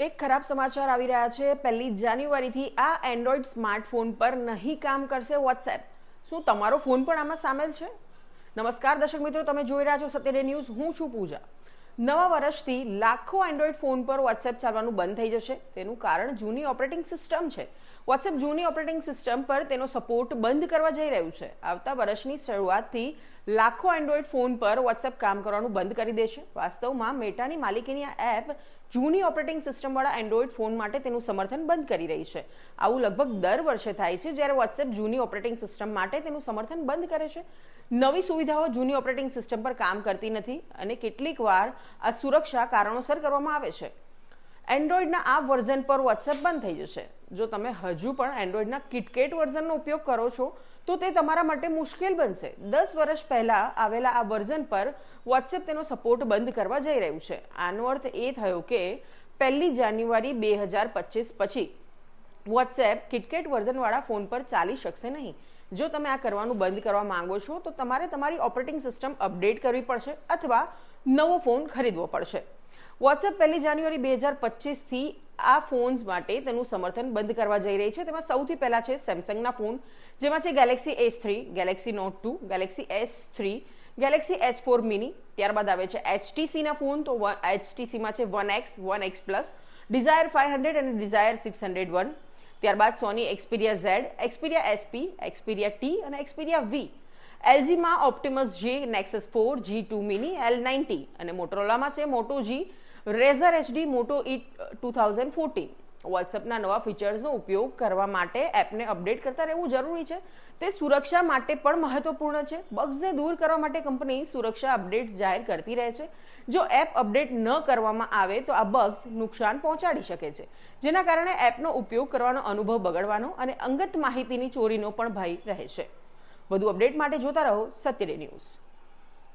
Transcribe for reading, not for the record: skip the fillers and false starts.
એક ખરાબ સમાચાર આવી રહ્યા છે। 1 જાન્યુઆરીથી આ એન્ડ્રોઈડ સ્માર્ટફોન પર નહીં કામ કરશે વોટ્સએપ। શું તમારો ફોન પણ આમાં સામેલ છે? નમસ્કાર દર્શક મિત્રો, તમે જોઈ રહ્યા છો સત્ય ડે ન્યૂઝ। હું છું પૂજા। નવા વર્ષથી લાખો એન્ડ્રોઈડ ફોન પર વોટ્સએપ ચાલવાનું બંધ થઈ જશે। તેનું કારણ જૂની ઓપરેટિંગ સિસ્ટમ છે। વોટ્સએપ જૂની ઓપરેટિંગ સિસ્ટમ પર તેનો સપોર્ટ બંધ કરવા જઈ રહ્યું છે। આવતા વર્ષની શરૂઆતથી લાખો એન્ડ્રોઈડ ફોન પર વોટ્સએપ કામ કરવાનું બંધ કરી દેશે। વાસ્તવમાં મેટાની માલિકીની આ એપ જૂની ઓપરેટિંગ સિસ્ટમવાળા એન્ડ્રોઈડ ફોન માટે તેનું સમર્થન બંધ કરી રહી છે। આવું લગભગ દર વર્ષે થાય છે જ્યારે વોટ્સએપ જૂની ઓપરેટિંગ સિસ્ટમ માટે તેનું સમર્થન બંધ કરે છે। નવી સુવિધાઓ જૂની ઓપરેટિંગ સિસ્ટમ પર કામ કરતી નથી અને કેટલીક વાર આ સુરક્ષા કારણોસર કરવામાં આવે છે। એન્ડ્રોઈડના આ વર્ઝન પર વોટ્સએપ બંધ થઈ જશે। જો તમે હજુ પણ એન્ડ્રોઈડના કિટકેટ વર્ઝનનો ઉપયોગ કરો છો તો તે તમારા માટે મુશ્કેલ બનશે। 10 વર્ષ પહેલા આવેલા આ વર્ઝન પર વોટ્સએપ તેનો સપોર્ટ બંધ કરવા જઈ રહ્યું છે। આનો અર્થ એ થયો કે 1 જાન્યુઆરી 2025 પછી વોટ્સએપ કિટકેટ વર્ઝનવાળા ફોન પર ચાલી શકશે નહીં। જો તમે આ કરવાનું બંધ કરવા માંગો છો તો તમારે તમારી ઓપરેટિંગ સિસ્ટમ અપડેટ કરવી પડશે અથવા નવો ફોન ખરીદવો પડશે। વોટ્સએપ 1 જાન્યુઆરી 2025થી આ ફોન્સ માટે તેનું સમર્થન બંધ કરવા જઈ રહી છે। તેમાં સૌથી પહેલા છે સેમસંગના ફોન, જેમાં છે Galaxy S3, Galaxy Note 2, Galaxy S3, Galaxy S4 mini. ત્યારબાદ આવે છે HTCના ફોન, તો HTCમાં છે One X, One X Plus, Desire 500 અને Desire 601। ત્યારબાદ સોની Xperia Z, Xperia SP, Xperia T અને Xperia V। LGમાં Optimus G, Nexus 4, G2 mini, L90 અને મોટોરોલામાં છે Moto G, Razer HD, Moto E 2014। વોટ્સએપના નવા ફીચર્સનો ઉપયોગ કરવા માટે એપને અપડેટ કરતા રહેવું જરૂરી છે। તે સુરક્ષા માટે પણ મહત્વપૂર્ણ છે। બગ્સને દૂર કરવા માટે કંપની સુરક્ષા અપડેટ્સ જાહેર કરતી રહે છે। જો એપ અપડેટ ન કરવામાં આવે તો આ બગ્સ નુકસાન પહોંચાડી શકે છે, જેના કારણે એપનો ઉપયોગ કરવાનો અનુભવ બગડવાનો અને અંગત માહિતીની ચોરીનો પણ ભય રહે છે। વધુ અપડેટ માટે જોતા રહો સત્ય ડે ન્યૂઝ।